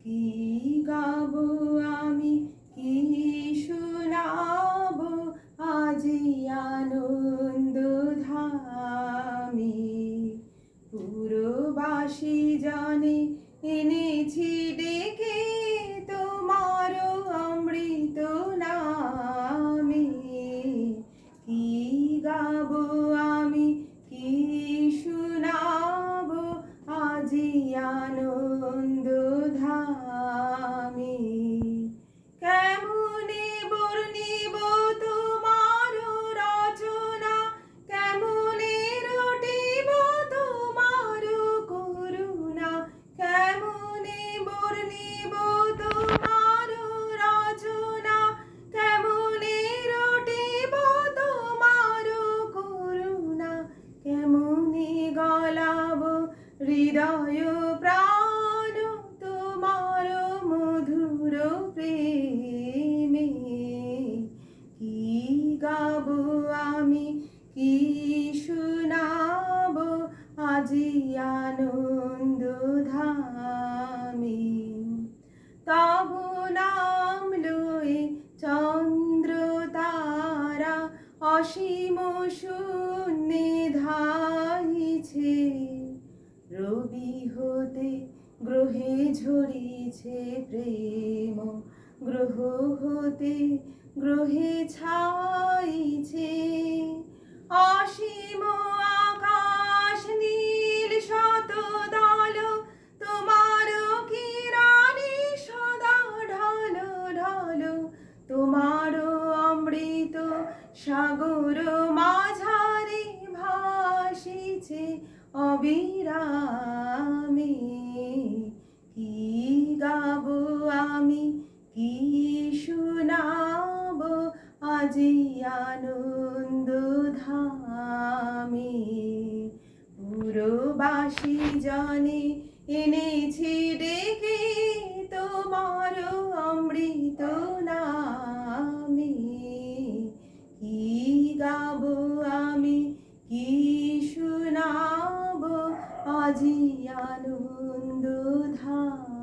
কি গাবো আমি, কি শোনাবো আজি আনন্দ ধামে। পুরবাসী জানে এনেছি ডেকে তোমার অমৃত নামে। কি গাবো আমি, কি শোনাবো আজি আনন্দ ধামে। কেমনে বর্ণিব তোমার রচনা, কেমনে রটিব তোমার করুণা, কেমনে বর্ণিব তোমার রচনা, কেমনে রটিব তোমার করুণা, কেমনে গলাব হৃদয় প্রাণ তোমার মধুর প্রেমে। কি গাবো আমি, কি শোনাবো আজি আনন্দ ধামে। তব নাম লয়ে চন্দ্র তারা অসীম শূন্যে ধাইছে। রবি হতে গ্রহে ঝরিছে প্রেম, গ্রহ হতে গ্রহে ছাইছে। অসীম আকাশ নীল শত দল, তোমার কিরণে সদা ঢল ঢল। তোমার অমৃত সাগর মাঝারে ভাসিছে অবিরামে। কি গাবো আমি, কি শোনাবো আজি আনন্দ ধামে। পুরবাসী জানে এনেছি ডেকে তোমার অমৃত নামে। কি গাবো আমি, কি শোনাবো আজি আনন্দ ধামে।